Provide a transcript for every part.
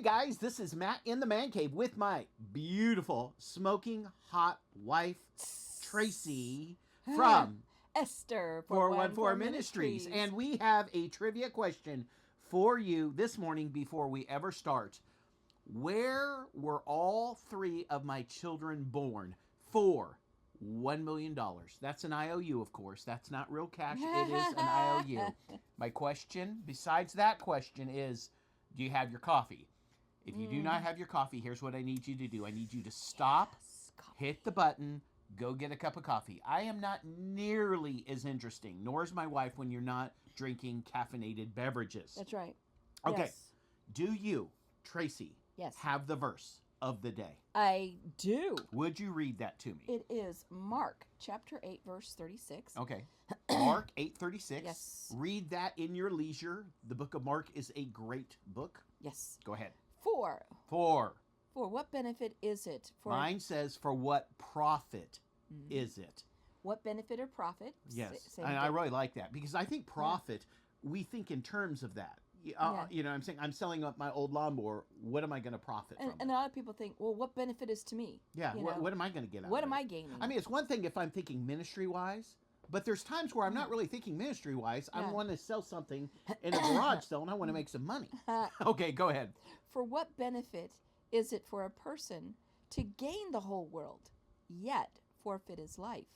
guys, this is Matt in the Man Cave with my beautiful, smoking hot wife, Tracey, from Esther 414 Ministries. And we have a trivia question for you this morning before we ever start. Where were all three of my children born for $1 million? That's an IOU, of course. That's not real cash. It is an IOU. My question, besides that question, is do you have your coffee? If you do not have your coffee, here's what I need you to do. I need you to stop, hit the button, go get a cup of coffee. I am not nearly as interesting, nor is my wife, when you're not drinking caffeinated beverages. That's right. Okay. Yes. Do you, Tracey, have the verse of the day? I do. Would you read that to me? It is Mark chapter 8, verse 36. Okay. Mark 8:36. Yes. Read that in your leisure. The book of Mark is a great book. Yes. Go ahead. For what benefit is it? Mine says, for what profit is it? What benefit or profit? Yes. And I really like that because I think profit, we think in terms of that. You know what I'm saying? I'm selling up my old lawnmower. What am I going to profit from? And a lot of people think, well, what benefit is to me? Yeah. What am I going to get out of it? What am I gaining? I mean, it's one thing if I'm thinking ministry-wise, but there's times where I'm not really thinking ministry-wise. I want to sell something in a garage sale, and I want to make some money. Okay, go ahead. For what benefit is it for a person to gain the whole world, yet forfeit his life?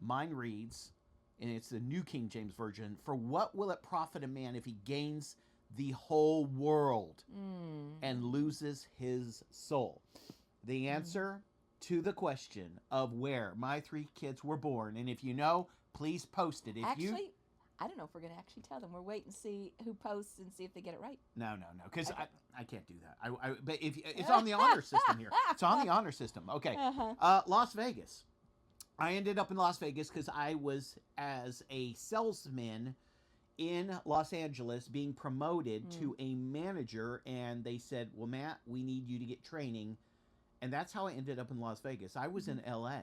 Mine reads, and it's the New King James Version, for what will it profit a man if he gains the whole world and loses his soul? The answer to the question of where my three kids were born, and if you know, please post it. I don't know if we're going to actually tell them. We're waiting to see who posts and see if they get it right. No, because I can't do that. But if it's on the honor system here. It's on the honor system. Okay. Las Vegas. I ended up in Las Vegas because I was, as a salesman in Los Angeles, being promoted to a manager, and they said, well, Matt, we need you to get training. And that's how I ended up in Las Vegas. I was in L.A.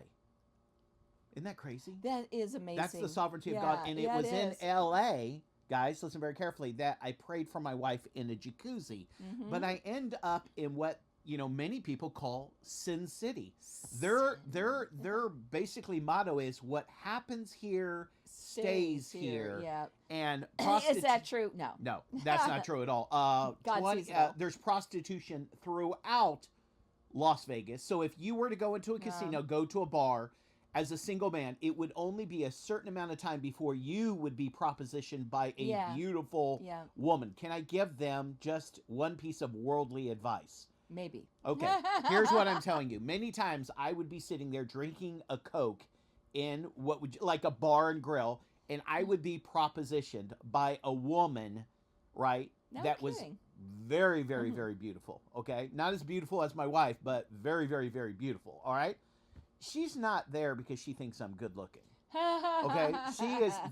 Isn't that crazy? That is amazing. That's the sovereignty of God. And it was in L.A., guys, listen very carefully, that I prayed for my wife in a jacuzzi. But I end up in what, many people call Sin City. Their basically motto is what happens here stays here. Yeah. And is that true? No. No, that's not true at all. There's prostitution throughout Las Vegas. So if you were to go into a casino, go to a bar as a single man, it would only be a certain amount of time before you would be propositioned by a beautiful woman. Can I give them just one piece of worldly advice? Maybe. Okay. Here's what I'm telling you. Many times I would be sitting there drinking a Coke in like a bar and grill, and I would be propositioned by a woman, right? That was very, very, very beautiful. Okay. Not as beautiful as my wife, but very, very, very beautiful. All right. She's not there because she thinks I'm good looking. Okay.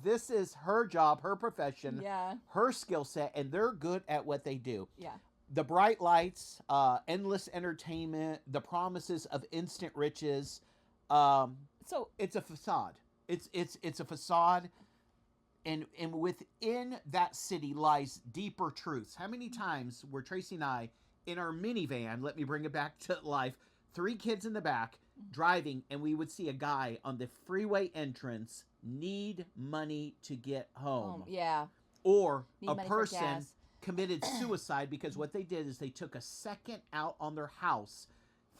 This is her job, her profession, her skill set, and they're good at what they do. Yeah. The bright lights, endless entertainment, the promises of instant riches. So it's a facade. It's a facade. And within that city lies deeper truths. How many times were Tracey and I in our minivan, let me bring it back to life, 3 kids in the back, driving, and we would see a guy on the freeway entrance need money to get home. Yeah. Or a person committed suicide because what they did is they took a second out on their house,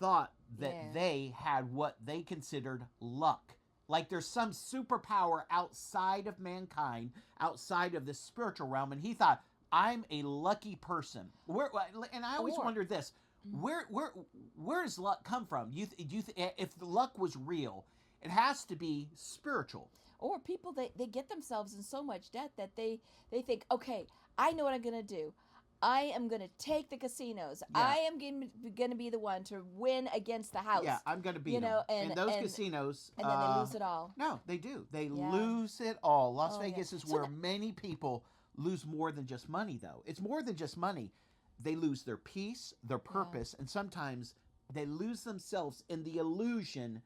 thought that they had what they considered luck. Like there's some superpower outside of mankind, outside of the spiritual realm, and he thought, I'm a lucky person. And I always wondered this. Where does luck come from? If the luck was real, it has to be spiritual. Or people, they get themselves in so much debt that they think, okay, I know what I'm going to do. I am going to take the casinos. Yeah. I am going to be the one to win against the house. Yeah, I'm going to beat them. And those casinos... And then they lose it all. No, they do. They lose it all. Las Vegas is where many people lose more than just money, though. It's more than just money. They lose their peace, their purpose, and sometimes they lose themselves in the illusion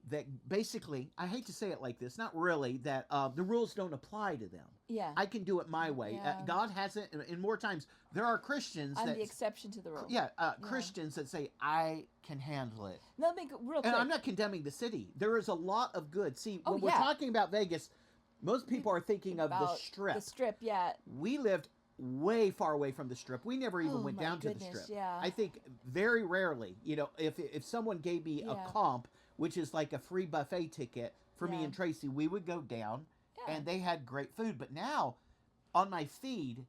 that basically, I hate to say it like this, not really, that the rules don't apply to them. Yeah. I can do it my way. Yeah. God hasn't, and more times, there are Christians I'm that... the exception to the rule. Yeah, Christians that say, I can handle it. Let me go real quick. And I'm not condemning the city. There is a lot of good. See, when we're yeah. talking about Vegas, most people are thinking of the Strip. The Strip, yeah. We lived way far away from the Strip. We never even went down to the Strip. Yeah. I think very rarely, you know, if someone gave me a comp, which is like a free buffet ticket for me and Tracey, we would go down, and they had great food. But now, on my feed,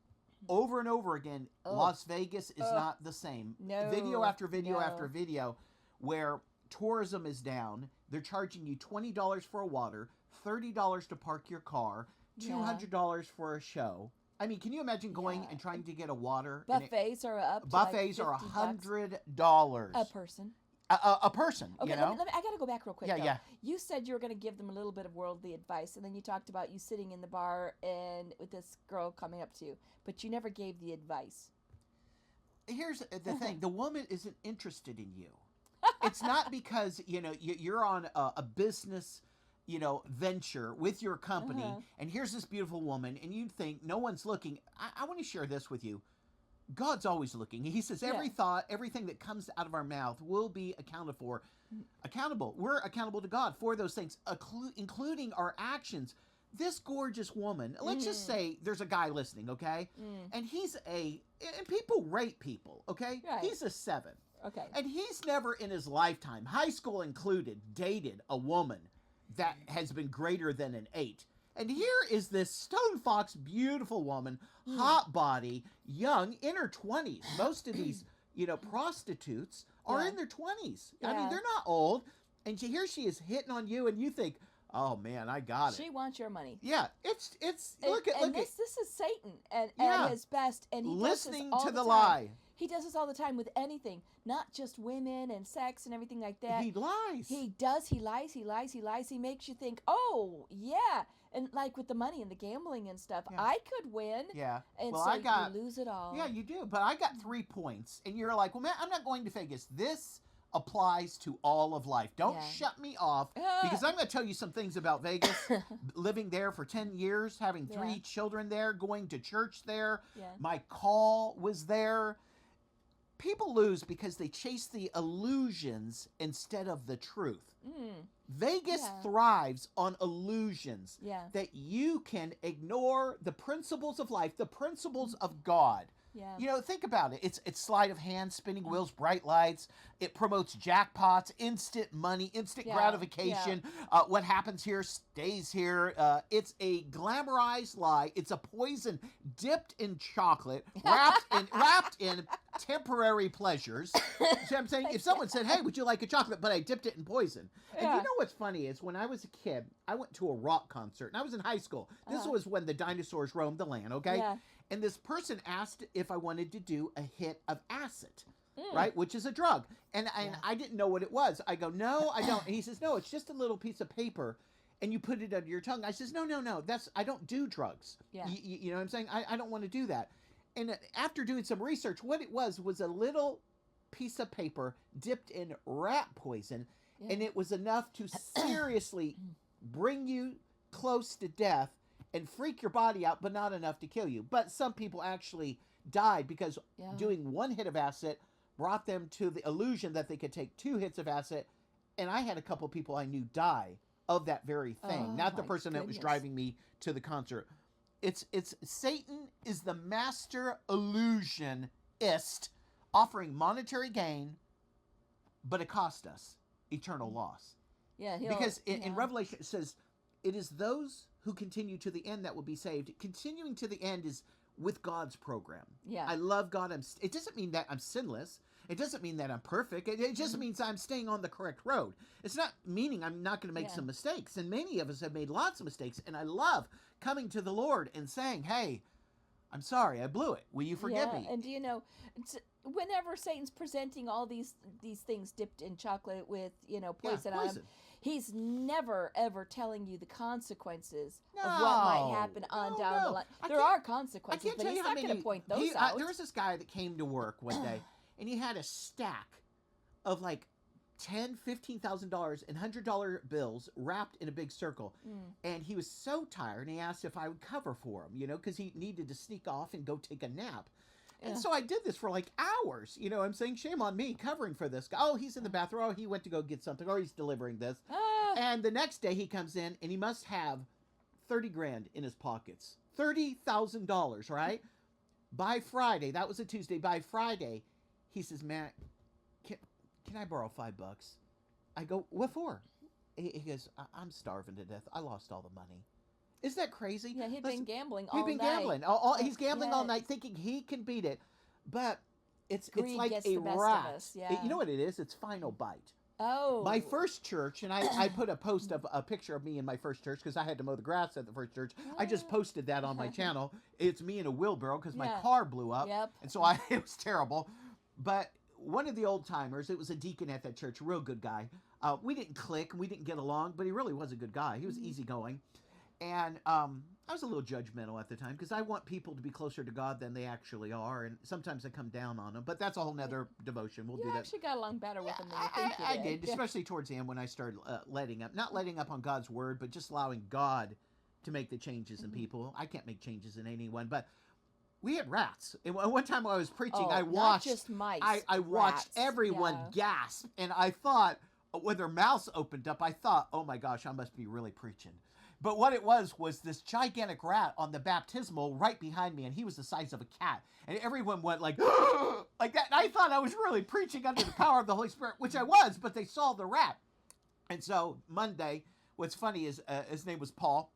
over and over again, Las Vegas is not the same. No. Video after video after video, where tourism is down. They're charging you $20 for a water, $30 to park your car, $200 for a show. I mean, can you imagine going and trying to get a water? Buffets are up. Buffets are $100 a person. A person. Okay, you know? I got to go back real quick. Yeah. You said you were going to give them a little bit of worldly advice, and then you talked about you sitting in the bar and with this girl coming up to you, but you never gave the advice. Here's the thing: the woman isn't interested in you. It's not because you're on a business, venture with your company, and here's this beautiful woman, and you think no one's looking. I want to share this with you. God's always looking. He says every thought, everything that comes out of our mouth will be accounted for. Accountable. We're accountable to God for those things, including our actions. This gorgeous woman, let's just say there's a guy listening, okay? And and people rate people, okay? Right. He's a 7. Okay. And he's never in his lifetime, high school included, dated a woman that has been greater than an 8. And here is this stone fox, beautiful woman, hot body, young, in her 20s. Most of these, prostitutes are in their 20s. I mean, they're not old. And here she is hitting on you, and you think, oh man, I got it. She wants your money. Yeah, it's look at this is Satan at his best, and he listening does this all to the time. lie. He does this all the time with anything, not just women and sex and everything like that. He lies. He does. He lies. He lies. He lies. He makes you think, oh yeah, and like with the money and the gambling and stuff, I could win. Yeah. And well, so you lose it all. Yeah, you do. But I got 3 points, and you're like, well, man, I'm not going to Vegas. This applies to all of life. Don't shut me off, because I'm going to tell you some things about Vegas. Living there for 10 years, having 3 children there, going to church there. Yeah. My call was there. People lose because they chase the illusions instead of the truth. Vegas thrives on illusions that you can ignore the principles of life, the principles of God. Yeah. Think about it. It's sleight of hand, spinning wheels, bright lights. It promotes jackpots, instant money, instant gratification. What happens here stays here. It's a glamorized lie. It's a poison dipped in chocolate, wrapped in temporary pleasures. See what I'm saying? If someone said, "Hey, would you like a chocolate?" but I dipped it in poison. And you know what's funny is when I was a kid, I went to a rock concert, and I was in high school. This was when the dinosaurs roamed the land. Okay. Yeah. And this person asked if I wanted to do a hit of acid, right? Which is a drug. And I didn't know what it was. I go, no, I don't. And he says, no, it's just a little piece of paper, and you put it under your tongue. I says, no. I don't do drugs. Yeah. You know what I'm saying? I don't want to do that. And after doing some research, what it was a little piece of paper dipped in rat poison, and it was enough to seriously bring you close to death and freak your body out, but not enough to kill you. But some people actually died because doing 1 hit of acid brought them to the illusion that they could take 2 hits of acid. And I had a couple people I knew die of that very thing. Not the person that was driving me to the concert. It's Satan is the master illusionist, offering monetary gain, but it cost us eternal loss. Yeah, because in Revelation it says, it is those who continue to the end that will be saved. Continuing to the end is with God's program. Yeah. I love God. It doesn't mean that I'm sinless. It doesn't mean that I'm perfect. It just means I'm staying on the correct road. It's not meaning I'm not going to make some mistakes. And many of us have made lots of mistakes. And I love coming to the Lord and saying, hey, I'm sorry, I blew it. Will you forgive me? And do you know, whenever Satan's presenting all these things dipped in chocolate with, poison on them, he's never, ever telling you the consequences of what might happen down the line. There are consequences, but he's not going to point those out. There was this guy that came to work one day, and he had a stack of, like, $15,000 in $100 bills wrapped in a big circle. And he was so tired, and he asked if I would cover for him, because he needed to sneak off and go take a nap. And so I did this for like hours. I'm saying, shame on me covering for this guy. Oh, he's in the bathroom. Oh, he went to go get something. Or he's delivering this. And the next day he comes in, and he must have 30 grand in his pockets. $30,000, right? By Friday, that was a Tuesday. By Friday, he says, "Matt, can I borrow $5?" I go, "What for?" He goes, "I'm starving to death. I lost all the money." Isn't that crazy? Yeah, he'd been gambling all night. He'd been gambling. He's gambling all night thinking he can beat it. But it's like gets a the best of rat. us, yeah. You know what it is? It's final bite. Oh. My first church, and I put a post of a picture of me in my first church because I had to mow the grass at the first church. I just posted that on my channel. It's me in a wheelbarrow because my car blew up. Yep. And so it was terrible. But one of the old timers, it was a deacon at that church, a real good guy. We didn't click, we didn't get along, but he really was a good guy. He was easygoing. And I was a little judgmental at the time because I want people to be closer to God than they actually are. And sometimes I come down on them. But that's a whole nother devotion. We'll do that. You actually got along better with him than you think you did. I did, especially towards the end when I started letting up. Not letting up on God's word, but just allowing God to make the changes in people. I can't make changes in anyone. But we had rats. And one time I was preaching, I watched... not just mice. I watched rats. everyone gasp. And I thought, when their mouths opened up, I thought, oh my gosh, I must be really preaching. But what it was this gigantic rat on the baptismal right behind me, and he was the size of a cat. And everyone went like, like that. And I thought I was really preaching under the power of the Holy Spirit, which I was, but they saw the rat. And so Monday, what's funny is his name was Paul,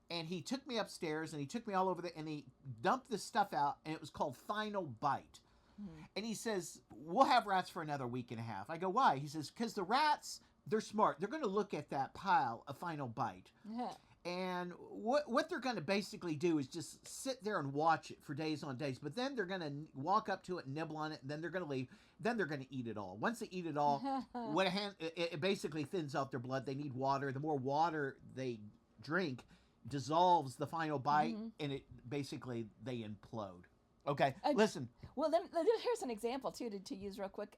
and he took me upstairs, and he took me all over and he dumped this stuff out, and it was called Final Bite. And he says, we'll have rats for another week and a half. I go, why? He says, because the rats, they're smart. They're going to look at that pile of Final Bite. And what they're going to basically do is just sit there and watch it for days on days. But then they're going to walk up to it and nibble on it, and then they're going to leave. Then they're going to eat it all. Once they eat it all, it basically thins out their blood. They need water. The more water they drink dissolves the Final Bite, and basically they implode. Okay, listen. Well, here's an example, too, to use real quick.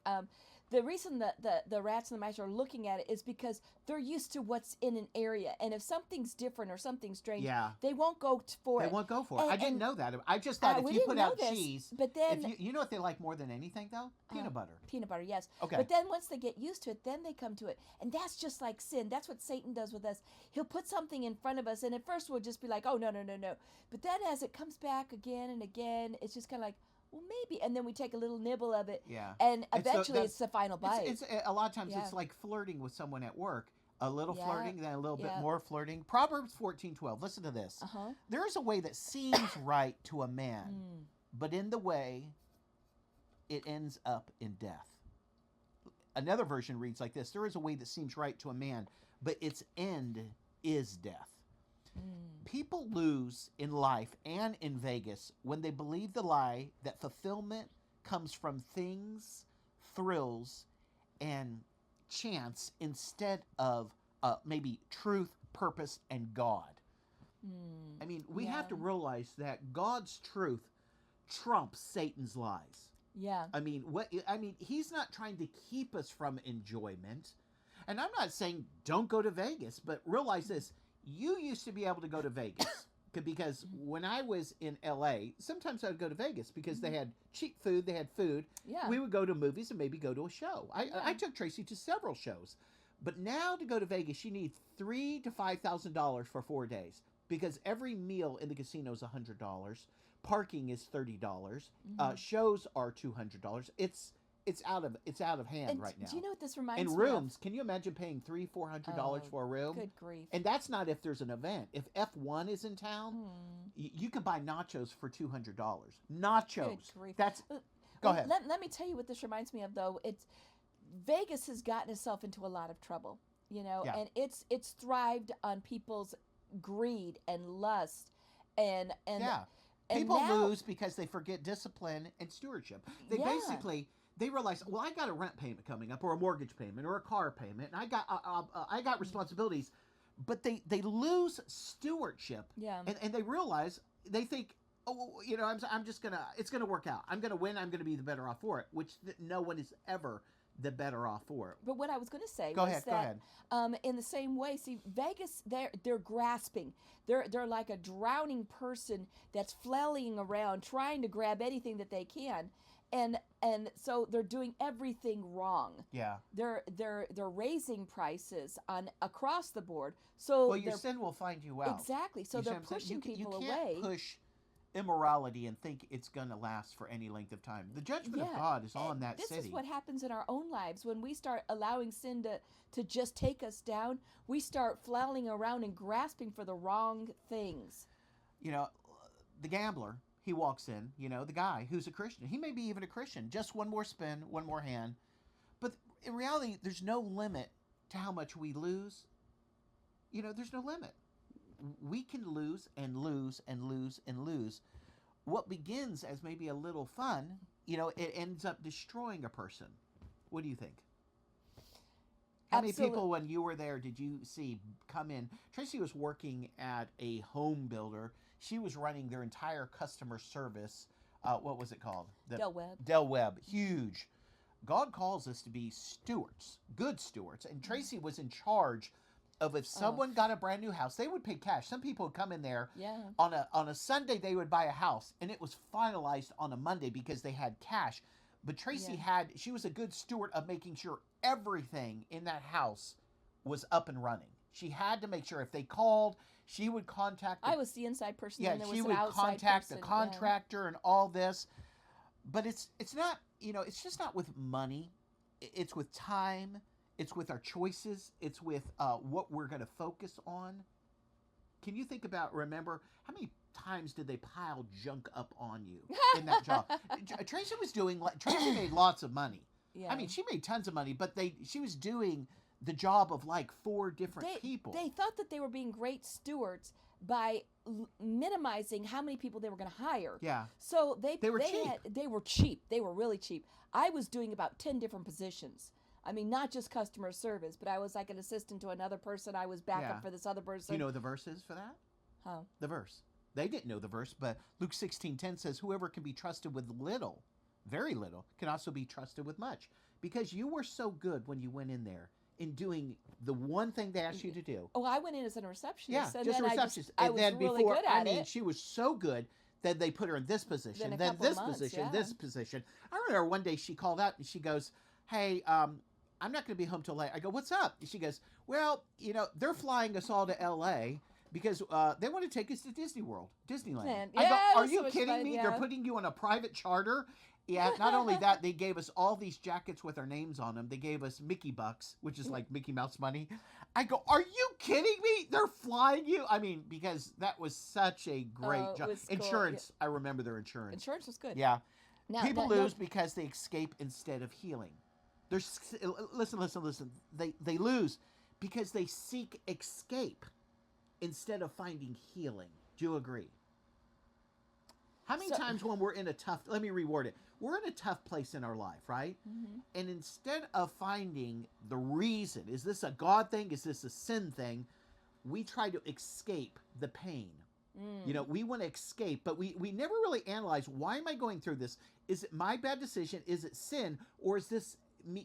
The reason that the rats and the mice are looking at it is because they're used to what's in an area. And if something's different or something's strange, they won't go for it. They won't go for it. I didn't know that. I just thought if you put out cheese. But then, you know what they like more than anything, though? Peanut butter. Peanut butter, yes. Okay. But then once they get used to it, then they come to it. And that's just like sin. That's what Satan does with us. He'll put something in front of us, and at first we'll just be like, oh, no. But then as it comes back again and again, it's just kind of like, well, maybe. And then we take a little nibble of it. Yeah. And eventually it's the final bite. It's a lot of times it's like flirting with someone at work. A little flirting, then a little bit more flirting. Proverbs 14:12. Listen to this. There is a way that seems right to a man, but in the way it ends up in death. Another version reads like this. There is a way that seems right to a man, but its end is death. People lose in life and in Vegas when they believe the lie that fulfillment comes from things, thrills, and chance instead of maybe truth, purpose, and God. I mean, we have to realize that God's truth trumps Satan's lies. Yeah. I mean, he's not trying to keep us from enjoyment. And I'm not saying don't go to Vegas, but realize this. You used to be able to go to Vegas because when I was in LA, sometimes I would go to Vegas because they had cheap food, they had food. Yeah. We would go to movies and maybe go to a show. I took Tracey to several shows. But now to go to Vegas, you need $3,000 to $5,000 for 4 days because every meal in the casino is $100. Parking is $30. Shows are $200. It's out of hand right now. Do you know what this reminds me of? And rooms, can you imagine paying $300-$400 for a room? Good grief. And that's not if there's an event. If F1 is in town, you can buy nachos for $200. Nachos. Good grief. Go ahead. Let me tell you what this reminds me of, though. Vegas has gotten itself into a lot of trouble, and it's thrived on people's greed and lust and People now, lose because they forget discipline and stewardship. They realize, well, I got a rent payment coming up, or a mortgage payment, or a car payment, and I got responsibilities, but they lose stewardship. Yeah. And they realize, they think, I'm just gonna, it's gonna work out. I'm gonna win. I'm gonna be the better off for it, which no one is ever the better off for it. But what I was going to say Go was ahead. that in the same way, see, Vegas, they're grasping. They're like a drowning person that's flailing around trying to grab anything that they can, and so they're doing everything wrong. Yeah. They're raising prices on across the board. So Well, your sin will find you out. Exactly. So they're pushing people away. away. You can't push immorality and think it's going to last for any length of time. The judgment of God is on that city. This is what happens in our own lives when we start allowing sin to just take us down. We start flailing around and grasping for the wrong things. You know, the gambler, he walks in, you know, the guy who's a Christian. He may be even a Christian. Just one more spin, one more hand. But in reality, there's no limit to how much we lose. You know, there's no limit. We can lose and lose and lose and lose. What begins as maybe a little fun, you know, it ends up destroying a person. What do you think? How many people, when you were there, did you see come in? Tracey was working at a home builder. She was running their entire customer service. What was it called? Del Webb. Huge. God calls us to be stewards, good stewards. And Tracey was in charge of if someone got a brand new house, they would pay cash. Some people would come in there on a Sunday, they would buy a house, and it was finalized on a Monday because they had cash. But Tracey she was a good steward of making sure everything in that house was up and running. She had to make sure if they called, she would contact. I was the inside person. Yeah, and there she was would an outside contact person. the contractor and all this. But it's not, you know, it's just not with money. It's with time. It's with our choices. It's with what we're going to focus on. Can you think about, remember, how many times did they pile junk up on you in that job? Tracey made lots of money. Yeah. I mean, she made tons of money, but she was doing the job of like 4 different people. They thought that they were being great stewards by minimizing how many people they were going to hire. Yeah. So they were cheap. They were really cheap. I was doing about 10 different positions. I mean, not just customer service, but I was like an assistant to another person. I was backup for this other person. Do you know the verses for that? Huh? The verse. They didn't know the verse, but Luke 16:10 says, whoever can be trusted with little, very little, can also be trusted with much. Because you were so good when you went in there in doing the one thing they asked you to do. Oh, I went in as a receptionist. Yeah, and just then a receptionist. I was really good at it. She was so good that they put her in this position, Then then this position, this position. I remember one day she called out and she goes, hey, I'm not going to be home till late. I go, what's up? And she goes, well, you know, they're flying us all to L.A. because they want to take us to Disneyland. I go, are you kidding me? They're putting you on a private charter. Yeah, not only that, they gave us all these jackets with our names on them. They gave us Mickey bucks, which is like Mickey Mouse money. I go, are you kidding me? They're flying you? I mean, because that was such a great job. Insurance, cool. I remember their insurance. Insurance was good. Yeah. People lose because they escape instead of healing. Listen. They lose because they seek escape instead of finding healing. Do you agree? How many times when we're in a tough, let me reword it. We're in a tough place in our life, right? Mm-hmm. And instead of finding the reason, is this a God thing? Is this a sin thing? We try to escape the pain. You know, we want to escape, but we never really analyze, why am I going through this? Is it my bad decision? Is it sin? Or is this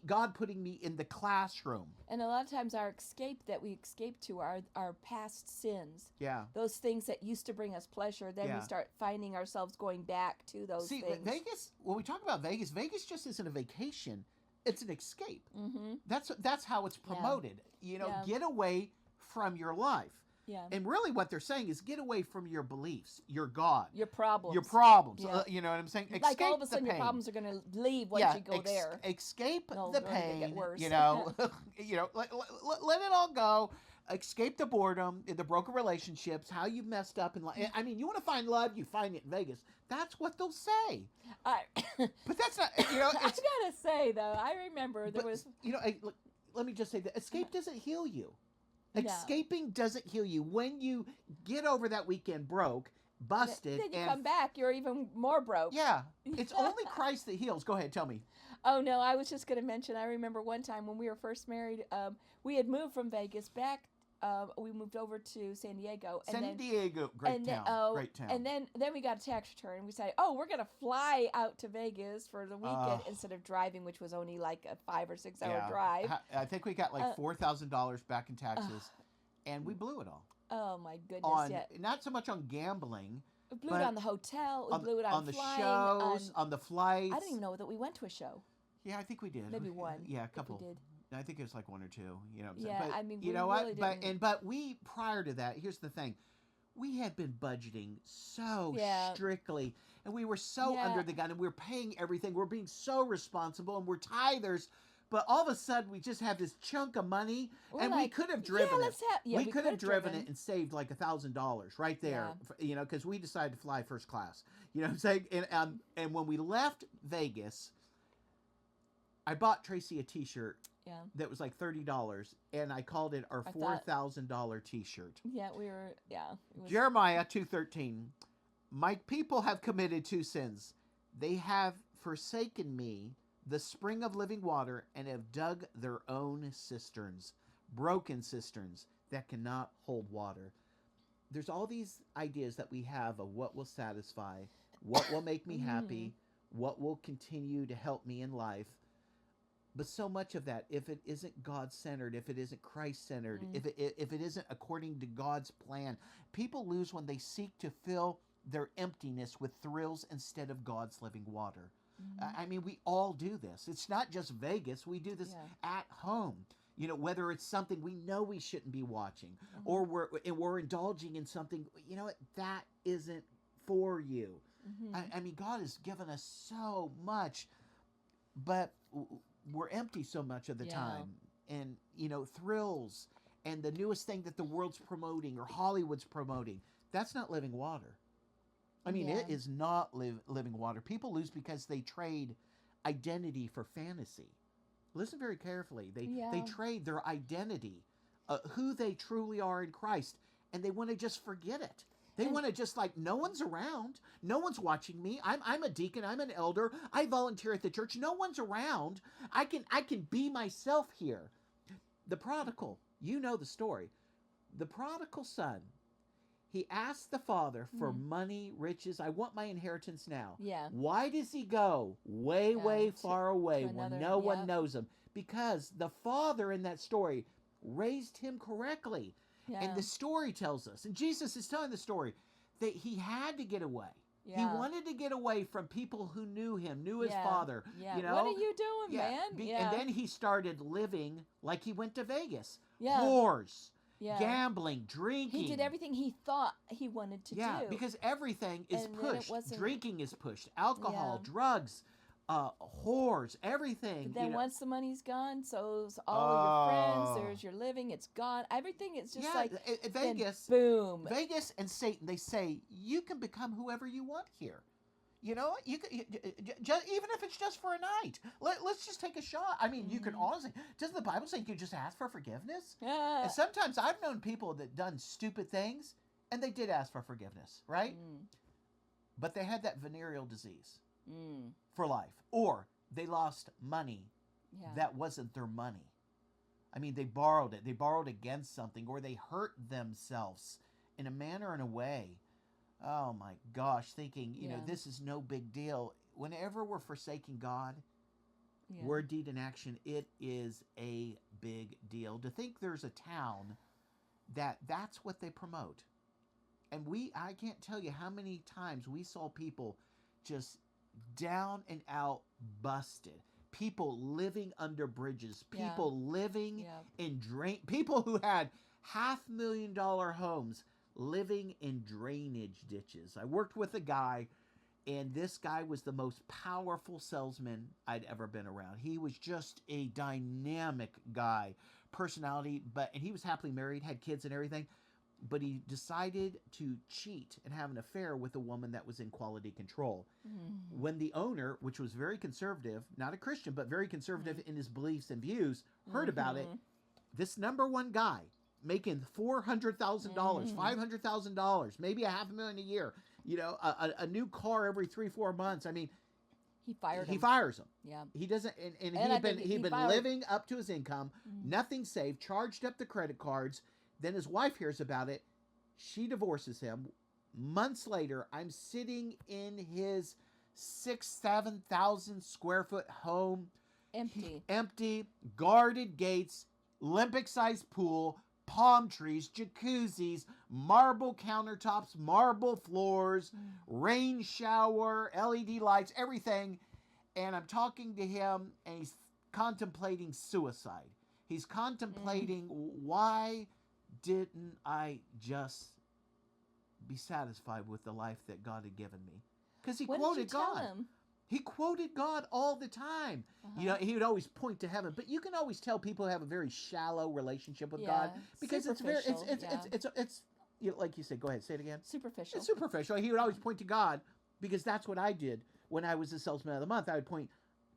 God putting me in the classroom? And a lot of times our escape that we escape to are our past sins. Yeah. Those things that used to bring us pleasure, then we start finding ourselves going back to those things. See, Vegas, when we talk about Vegas just isn't a vacation. It's an escape. Mm-hmm. That's how it's promoted. Yeah. You know, get away from your life. Yeah. And really what they're saying is get away from your beliefs, your God. Your problems. Yeah. You know what I'm saying? Escape like all of a sudden your problems are going to leave once you go there. Escape the pain. You know, let it all go. Escape the boredom, the broken relationships, how you messed up in life. I mean, you want to find love, you find it in Vegas. That's what they'll say. But that's not, you know. I gotta say though, I remember there was. You know, let me just say that escape doesn't heal you. Escaping doesn't heal you. When you get over that weekend broke, busted, then you come back, you're even more broke. Yeah, it's only Christ that heals. Go ahead, tell me. Oh no, I was just going to mention. I remember one time when we were first married, we had moved from Vegas back we moved over to San Diego. And San Diego, great town. Great town. And then we got a tax return, and we decided, we're going to fly out to Vegas for the weekend instead of driving, which was only like a 5 or 6 hour drive. I think we got like $4,000 back in taxes, and we blew it all. Oh, my goodness, Not so much on gambling. We blew it on the hotel. We blew it on the flying, shows, on the flights. I didn't even know that we went to a show. Yeah, I think we did. Maybe one. Yeah, a couple. We did. I think it was like 1 or 2. You know. Yeah, but, I mean, you we know really what? didn't. But we prior to that, here's the thing, we had been budgeting so strictly, and we were so under the gun, and we were paying everything. We're being so responsible, and we're tithers. But all of a sudden, we just have this chunk of money, and we could have driven it. We could have driven it and saved like $1,000 right there, you know, because we decided to fly first class. You know what I'm saying? And when we left Vegas, I bought Tracey a T-shirt that was like $30, and I called it our $4,000 T-shirt. Yeah, we were, Jeremiah 2:13, my people have committed 2 sins. They have forsaken me, the spring of living water, and have dug their own cisterns, broken cisterns that cannot hold water. There's all these ideas that we have of what will satisfy, what will make me happy, what will continue to help me in life. But so much of that, if it isn't God-centered, if it isn't Christ-centered, if it isn't according to God's plan, people lose when they seek to fill their emptiness with thrills instead of God's living water. I mean, we all do this. It's not just Vegas. We do this at home. You know, whether it's something we know we shouldn't be watching, or we're indulging in something, you know what, that isn't for you. I mean, God has given us so much, but we're empty so much of the time. And, you know, thrills and the newest thing that the world's promoting or Hollywood's promoting, that's not living water. I mean, it is not living water. People lose because they trade identity for fantasy. Listen very carefully. They trade their identity, who they truly are in Christ, and they want to just forget it. They want to just like, no one's around. No one's watching me. I'm a deacon. I'm an elder. I volunteer at the church. No one's around. I can be myself here. The prodigal, you know the story. The prodigal son, he asked the father for money, riches. I want my inheritance now. Yeah. Why does he go way far away when no one knows him? Because the father in that story raised him correctly. Yeah. And the story tells us, and Jesus is telling the story, that he had to get away. Yeah. He wanted to get away from people who knew him, knew his father. Yeah. You know? What are you doing, man? And then he started living like he went to Vegas. Yeah. Whores. Yeah. Gambling, drinking. He did everything he thought he wanted to do. Yeah, because everything is pushed. Drinking is pushed. Alcohol, drugs, whores, everything. But then once the money's gone, so's all your friends. There's your living. It's gone. Everything is just like Vegas. Boom. Vegas and Satan. They say you can become whoever you want here. You know, you can, even if it's just for a night. Let's just take a shot. I mean, you can honestly. Doesn't the Bible say you can just ask for forgiveness? Yeah. And sometimes I've known people that done stupid things, and they did ask for forgiveness, right? But they had that venereal disease for life, or they lost money that wasn't their money. I mean, they borrowed it. They borrowed against something, or they hurt themselves in a manner and a way. Oh my gosh, thinking, you know, this is no big deal. Whenever we're forsaking God, word, deed, and action, it is a big deal. To think there's a town that's what they promote. And I can't tell you how many times we saw people just down and out busted. People living under bridges. People living in people who had $500,000 homes living in drainage ditches. I worked with a guy, and this guy was the most powerful salesman I'd ever been around. He was just a dynamic guy, personality, and he was happily married, had kids and everything, but he decided to cheat and have an affair with a woman that was in quality control. When the owner, which was very conservative, not a Christian, but very conservative in his beliefs and views, heard about it, this number one guy, making $400,000, $500,000, maybe $500,000 a year, you know, a new car every 3-4 months. I mean, he fires him. Yeah, he doesn't, and he'd been living up to his income, nothing saved, charged up the credit cards, Then his wife hears about it. She divorces him. Months later, I'm sitting in his 7,000 square foot home. Empty, guarded gates, Olympic-sized pool, palm trees, jacuzzis, marble countertops, marble floors, rain shower, LED lights, everything. And I'm talking to him, and he's contemplating suicide. He's contemplating, why didn't I just be satisfied with the life that God had given me? Because he quoted God. Tell him? He quoted God all the time. You know, he would always point to heaven. But you can always tell people who have a very shallow relationship with God, because it's very, it's you know, like you said. Go ahead, say it again. Superficial. It's superficial. He would always point to God, because that's what I did when I was the salesman of the month. I would point,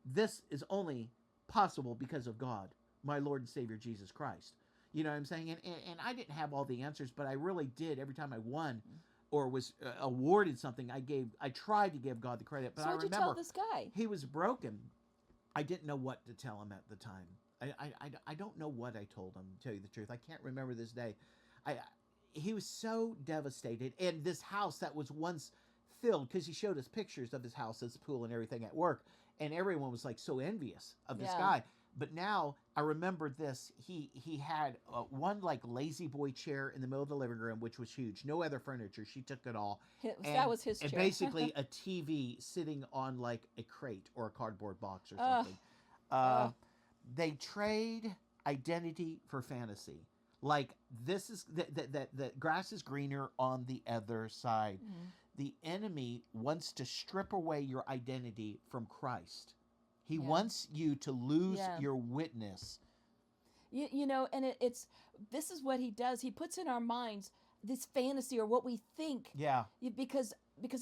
this is only possible because of God, my Lord and Savior Jesus Christ. You know what I'm saying? And I didn't have all the answers, but I really did. Every time I won or was awarded something, I tried to give God the credit. But so I what'd remember you tell this guy? He was broken. I didn't know what to tell him at the time. I don't know what I told him, to tell you the truth. I can't remember this day. He was so devastated. And this house that was once filled, because he showed us pictures of his house, his pool, and everything at work, and everyone was like so envious of this guy. But now I remembered this. He had one like lazy boy chair in the middle of the living room, which was huge. No other furniture. She took it all. That was his chair. And basically a TV sitting on like a crate or a cardboard box or something. They trade identity for fantasy. Like, this is the grass is greener on the other side. The enemy wants to strip away your identity from Christ. He wants you to lose your witness. You know, and this is what he does. He puts in our minds this fantasy, or what we think. Yeah. Because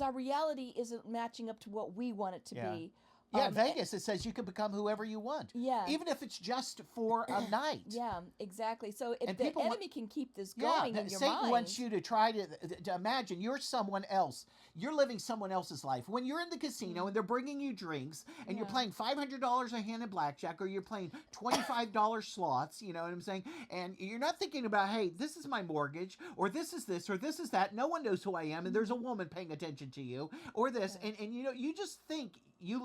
our reality isn't matching up to what we want it to be. Yeah, Vegas, it says you can become whoever you want. Yeah. Even if it's just for a night. Yeah, exactly. So if the enemy can keep this going in your Satan mind. wants you to try to imagine you're someone else. You're living someone else's life. When you're in the casino and they're bringing you drinks and you're playing $500 a hand in blackjack, or you're playing $25 slots, you know what I'm saying? And you're not thinking about, hey, this is my mortgage, or this is this, or this is that. No one knows who I am, and there's a woman paying attention to you, or this. And you know, you just think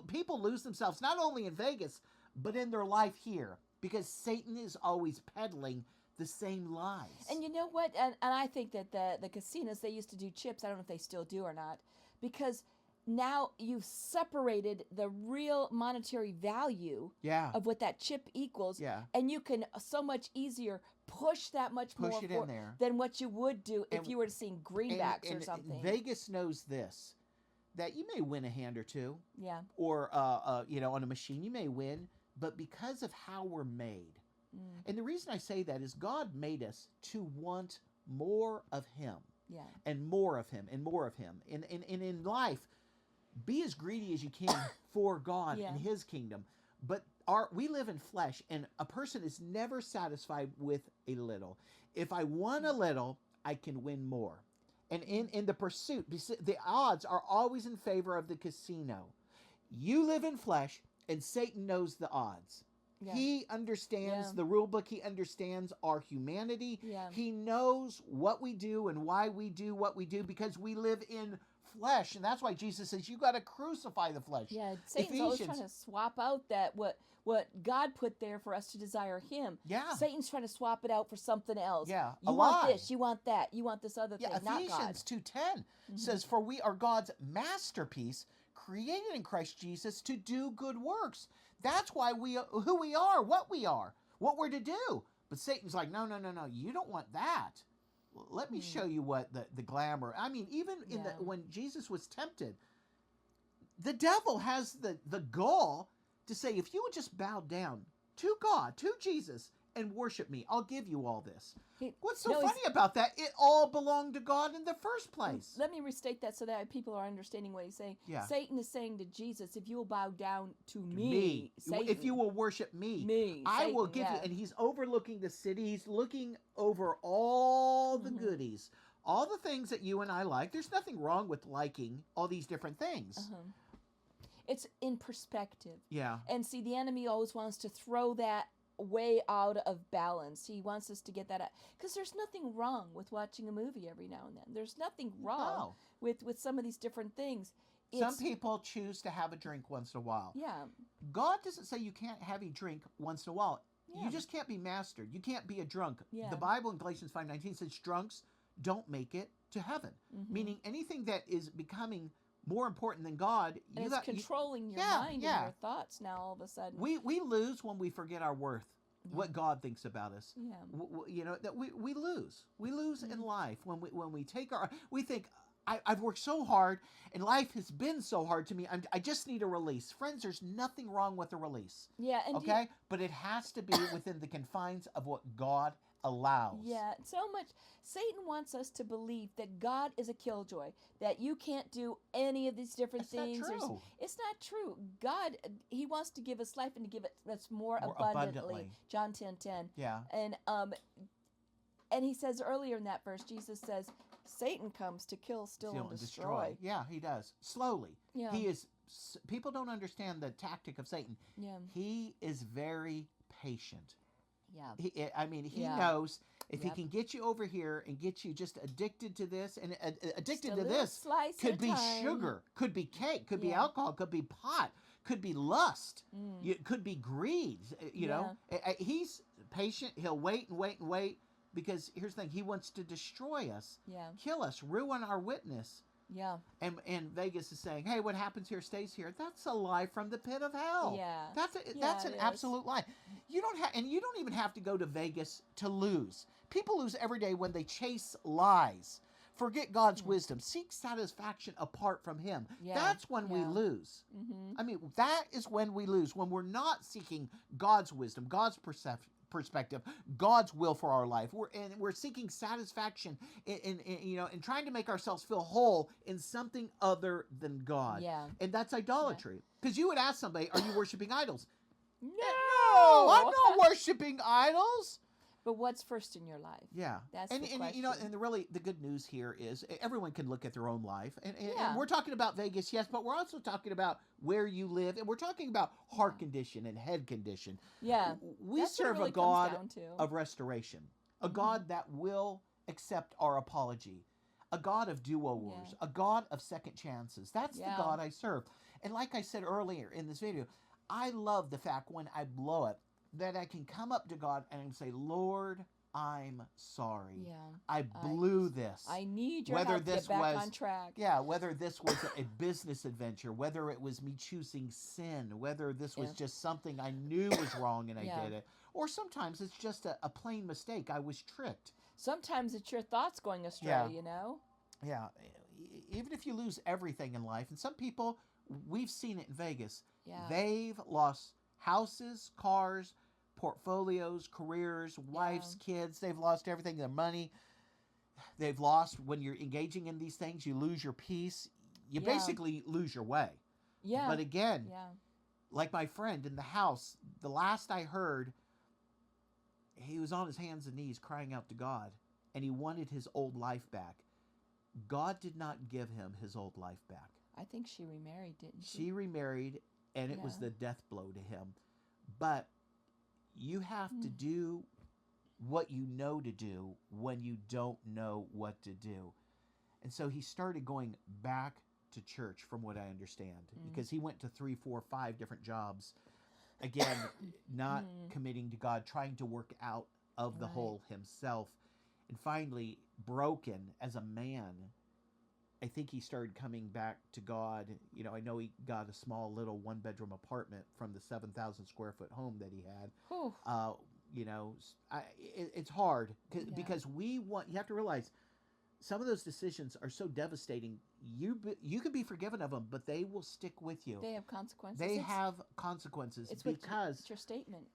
people lose themselves, not only in Vegas, but in their life here, because Satan is always peddling the same lies. And you know what? And I think that the casinos, they used to do chips. I don't know if they still do or not, because now you've separated the real monetary value of what that chip equals. Yeah. And you can so much easier push that much more it in there than what you would do if you were seeing greenbacks or something. Vegas knows this, that you may win a hand or two. Yeah. Or, you know, on a machine, you may win, but because of how we're made. And the reason I say that is God made us to want more of Him. Yeah. And more of Him, and more of Him. And in life, be as greedy as you can for God and His kingdom. But we live in flesh, and a person is never satisfied with a little. If I want a little, I can win more. And in the pursuit, the odds are always in favor of the casino. You live in flesh, and Satan knows the odds. Yeah. He understands the rule book. He understands our humanity. Yeah. He knows what we do and why we do what we do, because we live in flesh. And that's why Jesus says you got to crucify the flesh. Yeah, Satan's always trying to swap out that what God put there for us to desire Him. Yeah. Satan's trying to swap it out for something else. Yeah. You want this, you want that, you want this other thing, not God. Ephesians 2:10 says, for we are God's masterpiece, created in Christ Jesus to do good works. That's why who we are, what we're to do. But Satan's like, no, you don't want that. Let me show you what the glamour. I mean, even when Jesus was tempted, the devil has the gall to say, if you would just bow down to God, to Jesus, and worship me, I'll give you all this. What's so funny about that? It all belonged to God in the first place. Let me restate that so that people are understanding what he's saying. Yeah. Satan is saying to Jesus, if you will bow down to me, Satan, if you will worship me, I Satan, will give you. And he's overlooking the city. He's looking over all the goodies, all the things that you and I like. There's nothing wrong with liking all these different things. It's in perspective. Yeah. And see, the enemy always wants to throw that way out of balance. He wants us to get that out. Because there's nothing wrong with watching a movie every now and then. There's nothing wrong No. with some of these different things. Some people choose to have a drink once in a while. Yeah. God doesn't say you can't have a drink once in a while. Yeah. You just can't be mastered. You can't be a drunk. Yeah. The Bible in Galatians 5:19 says drunks don't make it to heaven. Mm-hmm. Meaning anything that is becoming more important than God, and it's controlling your mind and your thoughts now all of a sudden. We lose when we forget our worth, what God thinks about us. Yeah. You know, that we lose. We lose in life when we take we think, I've worked so hard and life has been so hard to me. I just need a release. Friends, there's nothing wrong with a release. Yeah. And okay? But it has to be within the confines of what God allows. Yeah. So much. Satan wants us to believe that God is a killjoy, that you can't do any of these different things. Not true. It's not true. God, he wants to give us life and to give it us more abundantly. John 10:10. Yeah. And he says earlier in that verse, Jesus says, Satan comes to kill, steal, and destroy. Yeah, he does. Slowly. Yeah. He is. People don't understand the tactic of Satan. Yeah. He is very patient. Yeah. He knows if he can get you over here and get you just addicted to this, and addicted to this could be sugar, could be cake, could be alcohol, could be pot, could be lust, could be greed. You know, he's patient. He'll wait and wait and wait. Because here's the thing, he wants to destroy us, kill us, ruin our witness. Yeah. And Vegas is saying, hey, what happens here stays here. That's a lie from the pit of hell. Yeah. That's an absolute lie. You don't even have to go to Vegas to lose. People lose every day when they chase lies. Forget God's wisdom. Seek satisfaction apart from him. Yeah. That's when we lose. Mm-hmm. I mean, that is when we lose. When we're not seeking God's wisdom, God's perspective, God's will for our life. We're seeking satisfaction in trying to make ourselves feel whole in something other than God. Yeah. And that's idolatry. Because you would ask somebody, are you worshiping idols? No, I'm not worshiping idols. But what's first in your life? Yeah. That's the question. The good news here is everyone can look at their own life. And we're talking about Vegas, yes, but we're also talking about where you live. And we're talking about heart condition and head condition. Yeah. We serve a God of restoration, a God that will accept our apology, a God of do-overs, a God of second chances. That's the God I serve. And like I said earlier in this video, I love the fact when I blow it, that I can come up to God and say, Lord, I'm sorry. Yeah. I blew this. I need your help to get back on track. Yeah, whether this was a business adventure, whether it was me choosing sin, whether this was just something I knew was wrong and I did it, or sometimes it's just a plain mistake. I was tricked. Sometimes it's your thoughts going astray, you know? Yeah. Even if you lose everything in life, and some people, we've seen it in Vegas, they've lost houses, cars, portfolios, careers, wives, kids. They've lost everything, their money. They've lost, when you're engaging in these things, you lose your peace. You basically lose your way. Yeah. But again, like my friend in the house, the last I heard, he was on his hands and knees crying out to God, and he wanted his old life back. God did not give him his old life back. I think she remarried, didn't she? She remarried, and it was the death blow to him. But you have to do what you know to do when you don't know what to do. And so he started going back to church, from what I understand, because he went to 3, 4, 5 different jobs. Again, not committing to God, trying to work out of the hole himself. And finally, broken as a man, I think he started coming back to God. You know, I know he got a small little 1-bedroom apartment from the 7,000 square foot home that he had. You know, it's hard because you have to realize some of those decisions are so devastating. You can be forgiven of them, but they will stick with you. They have consequences. They have consequences because it's your statement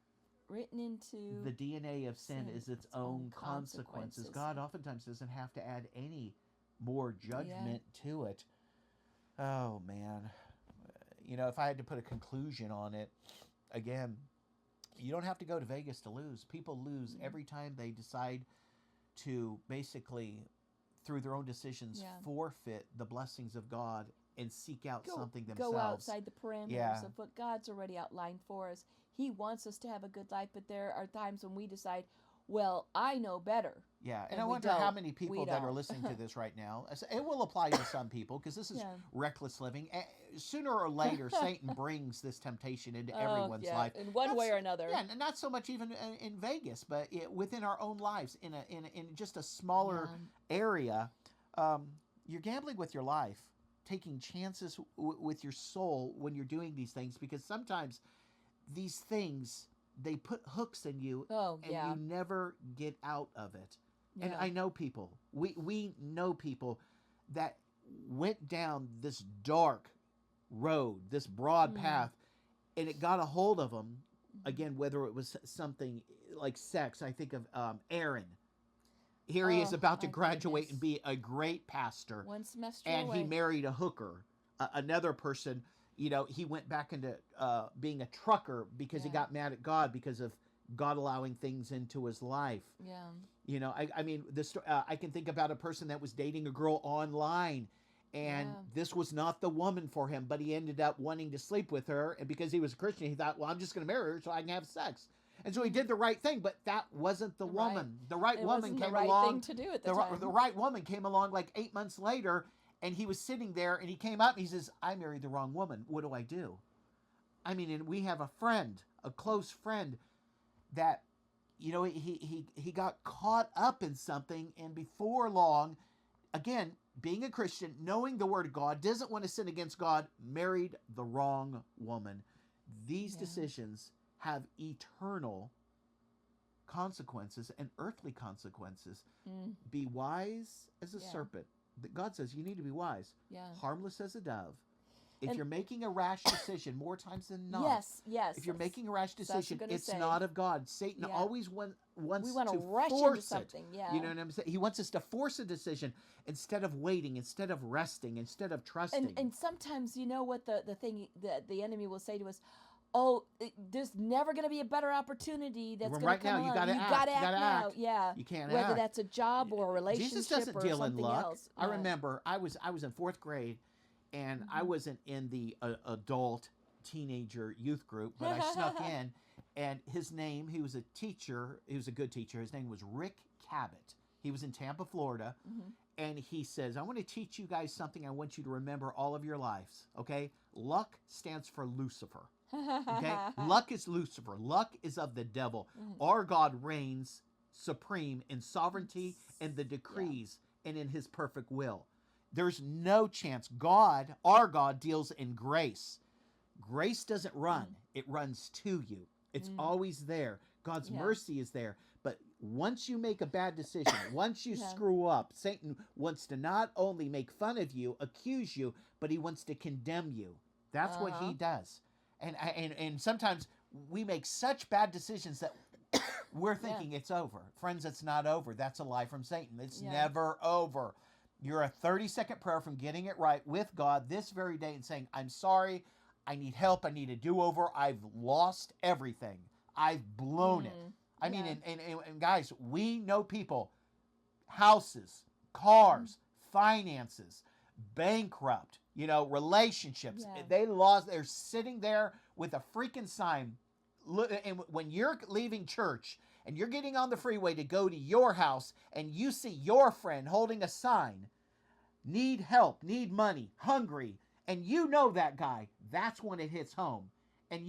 written into the DNA of sin is its own consequences. God oftentimes doesn't have to add any more judgment to it. Oh man, you know, if I had to put a conclusion on it, again, you don't have to go to Vegas to lose. People lose every time they decide to basically, through their own decisions, forfeit the blessings of God and seek out something themselves. Go outside the parameters of what God's already outlined for us. He wants us to have a good life, but there are times when we decide, well, I know better. Yeah, and And I we wonder how don't. many people We that are don't. listening to this right now. It will apply to some people because this is Yeah. reckless living. Sooner or later, Satan brings this temptation into everyone's yeah, life. in one way or another. Yeah, and not so much even in Vegas, but within our own lives, in just a smaller area. You're gambling with your life, taking chances with your soul when you're doing these things, because sometimes these things, they put hooks in you, and you never get out of it. Yeah. And I know people. We know people that went down this dark road, this broad path, and it got a hold of them. Again, whether it was something like sex, I think of Aaron. Here he is about to graduate and be a great pastor. One semester and away. he married a hooker. Another person, he went back into being a trucker because he got mad at God because of God allowing things into his life. Yeah. I mean, I can think about a person that was dating a girl online, and this was not the woman for him, but he ended up wanting to sleep with her, and because he was a Christian, he thought, well, I'm just going to marry her so I can have sex. And so he did the right thing, but that wasn't the woman. The right woman came along. It wasn't the right thing to do at the time. The right woman came along like 8 months later, and he was sitting there, and he came up, and he says, I married the wrong woman. What do I do? I mean, and we have a friend, a close friend, that, he got caught up in something, and before long, again, being a Christian, knowing the Word of God, doesn't want to sin against God, married the wrong woman. These decisions have eternal consequences and earthly consequences. Be wise as a serpent. God says you need to be wise. Harmless as a dove. If you're making a rash decision, more times than not. Yes. If you're making a rash decision, it's not of God. Satan always wants to rush force into something. You know what I'm saying? He wants us to force a decision instead of waiting, instead of resting, instead of trusting. And sometimes, you know what the thing that the enemy will say to us, oh, there's never going to be a better opportunity that's going to come along. You got to act now. Yeah. You can't Whether act. that's a job or a relationship Jesus doesn't or deal something in luck. else. I remember I was in fourth grade, and I wasn't in the adult teenager youth group, but I snuck in. And his name, he was a teacher. He was a good teacher. His name was Rick Cabot. He was in Tampa, Florida. And he says, I want to teach you guys something I want you to remember all of your lives. Okay? Luck stands for Lucifer. Okay? Luck is Lucifer. Luck is of the devil. Our God reigns supreme in sovereignty and the decrees and in his perfect will. There's no chance. God, our God, deals in grace. Grace doesn't run. It runs to you. It's always there. God's mercy is there. But once you make a bad decision, once you screw up, Satan wants to not only make fun of you, accuse you, but he wants to condemn you. That's what he does. And sometimes we make such bad decisions that we're thinking it's over. Friends, it's not over. That's a lie from Satan. It's never over. You're a 30-second prayer from getting it right with God this very day and saying, I'm sorry, I need help, I need a do-over, I've lost everything. I've blown it. I mean, and guys, we know people, houses, cars, finances, bankrupt, relationships. They're sitting there with a freaking sign. And when you're leaving church and you're getting on the freeway to go to your house and you see your friend holding a sign, need help, need money, hungry, and you know that guy, that's when it hits home. And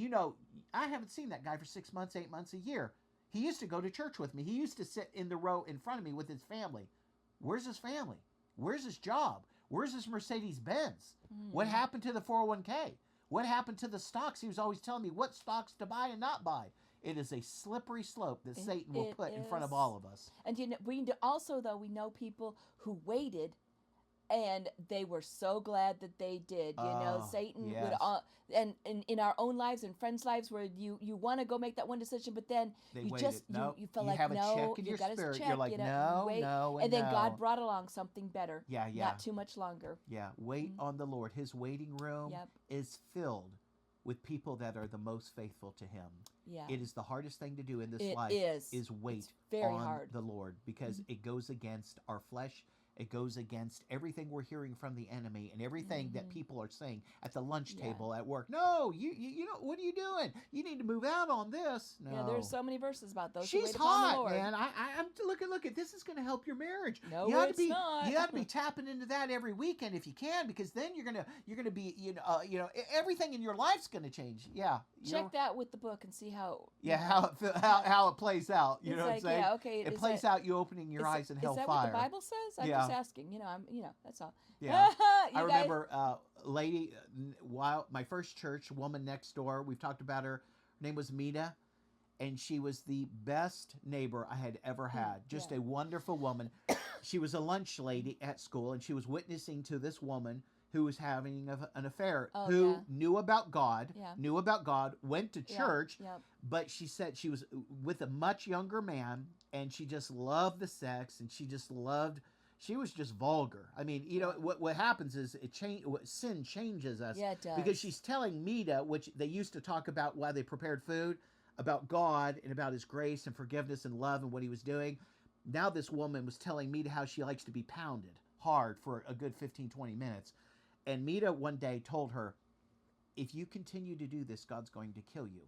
I haven't seen that guy for 6 months, 8 months, a year. He used to go to church with me. He used to sit in the row in front of me with his family. Where's his family? Where's his job? Where's his Mercedes-Benz? What happened to the 401k? What happened to the stocks? He was always telling me what stocks to buy and not buy. It is a slippery slope that Satan will put in front of all of us. And we know people who waited, and they were so glad that they did. Satan would, and in our own lives and friends' lives, where you want to go make that one decision, but then you feel like, no, you got to check. You're like, no, and then God brought along something better. Yeah. Not too much longer. Yeah, wait on the Lord. His waiting room is filled with people that are the most faithful to him. Yeah. It is the hardest thing to do in this It life is wait very on hard. the Lord, because it goes against our flesh It goes against everything we're hearing from the enemy and everything that people are saying at the lunch table at work. No, you know, what are you doing? You need to move out on this. No. Yeah, there's so many verses about those. She's hot, man. I'm look at this is going to help your marriage. No, you ought it's to be, not. You ought to be tapping into that every weekend if you can, because then you're gonna be everything in your life's going to change. Yeah. Check that with the book and see how. Yeah, how it plays out. You know what I'm saying? Yeah, okay. It plays out. You opening your eyes in hellfire. Is that what the Bible says? I'm just asking. That's all. Yeah. I remember a lady, while my first church, woman next door. We've talked about her. Her name was Mita, and she was the best neighbor I had ever had. Just a wonderful woman. She was a lunch lady at school, and she was witnessing to this woman who was having an affair, who knew about God, went to church, but she said she was with a much younger man, and she just loved the sex, and she was just vulgar. I mean, what happens is sin changes us. Yeah, it does. Because she's telling Mita, which they used to talk about while they prepared food, about God and about his grace and forgiveness and love and what he was doing. Now this woman was telling Mita how she likes to be pounded hard for a good 15, 20 minutes. And Mita one day told her, if you continue to do this, God's going to kill you.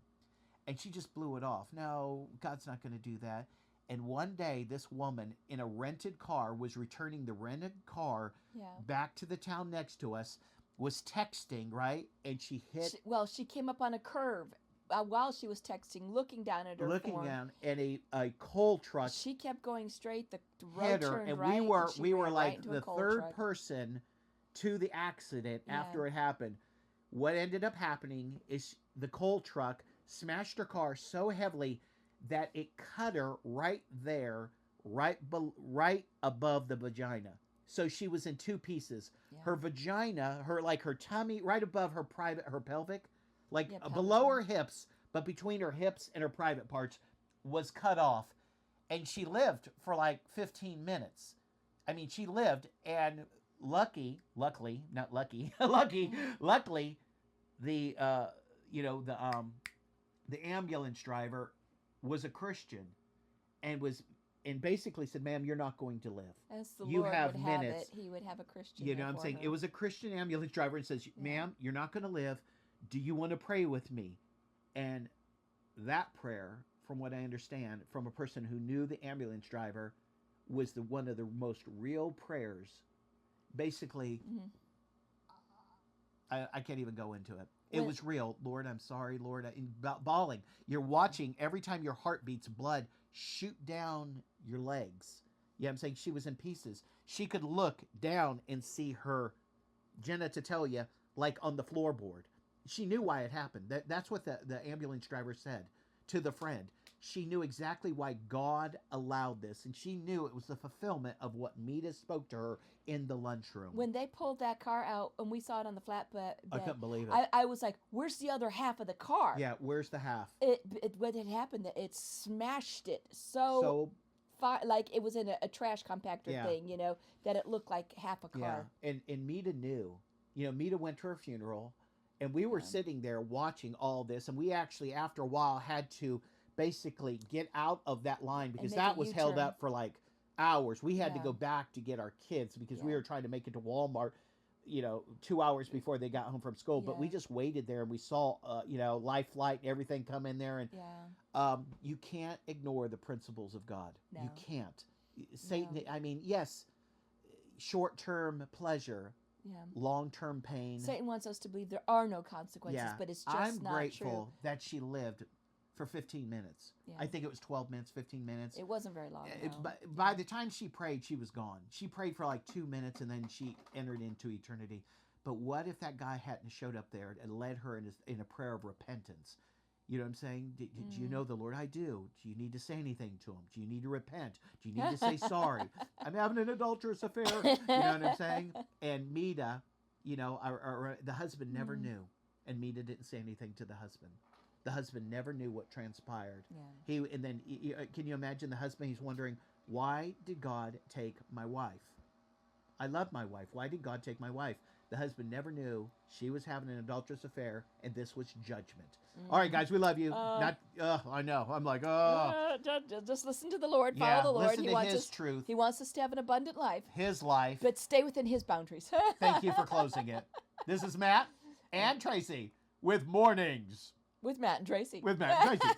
And she just blew it off. No, God's not going to do that. And one day, this woman in a rented car was returning the rented car back to the town next to us, was texting, right? And she hit... She came up on a curve while she was texting, looking down at her phone. And a coal truck... She kept going straight, the road turned and right, we were like the third person to the accident after it happened. What ended up happening is the coal truck smashed her car so heavily that it cut her right there, right above the vagina. So she was in two pieces. Yeah. Her vagina, her tummy, right above her pelvic, below her hips, but between her hips and her private parts, was cut off. And she lived for like 15 minutes. I mean, she lived, and luckily, the ambulance driver was a Christian and basically said, ma'am, you're not going to live. As the Lord would have it, he would have a Christian. You know what I'm saying? It was a Christian ambulance driver and says, ma'am, you're not going to live. Do you want to pray with me? And that prayer, from what I understand, from a person who knew the ambulance driver, was one of the most real prayers. Basically, I can't even go into it. It was real. Lord, I'm sorry, Lord. Bawling. You're watching every time your heart beats, blood shoot down your legs. Yeah, I'm saying she was in pieces. She could look down and see her genitalia like on the floorboard. She knew why it happened. That's what the ambulance driver said to the friend. She knew exactly why God allowed this, and she knew it was the fulfillment of what Mita spoke to her in the lunchroom. When they pulled that car out and we saw it on the flatbed, I couldn't believe it. I was like, where's the other half of the car? Yeah, where's the half? What had happened, that it smashed it so like it was in a trash compactor thing, that it looked like half a car. Yeah, and Mita knew. Mita went to her funeral, and we were sitting there watching all this, and we actually, after a while, had to basically get out of that line because that was held up for like hours. We had to go back to get our kids because we were trying to make it to Walmart, 2 hours before they got home from school. But we just waited there and we saw, Life Flight and everything come in there. And you can't ignore the principles of God. No. You can't. Satan, I mean, yes, short-term pleasure, long-term pain. Satan wants us to believe there are no consequences, but it's just I'm not grateful true. that she lived for 15 minutes. Yeah. I think it was 12 minutes, 15 minutes. It wasn't very long. By the time she prayed, she was gone. She prayed for like 2 minutes and then she entered into eternity. But what if that guy hadn't showed up there and led her in a prayer of repentance? You know what I'm saying? Do you know the Lord? I do. Do you need to say anything to him? Do you need to repent? Do you need to say sorry? I'm having an adulterous affair. You know what I'm saying? And Mita, the husband never knew. And Mita didn't say anything to the husband. The husband never knew what transpired. Yeah. Can you imagine the husband? He's wondering, why did God take my wife? I love my wife. Why did God take my wife? The husband never knew she was having an adulterous affair, and this was judgment. All right, guys, we love you. I know. I'm like, just listen to the Lord. Yeah, Follow the Lord. listen He to wants His us. truth. He wants us to have an abundant life, His life. but stay within His boundaries. Thank you for closing it. This is Matt and Tracey with Mornings. With Matt and Tracey. With Matt and Tracey.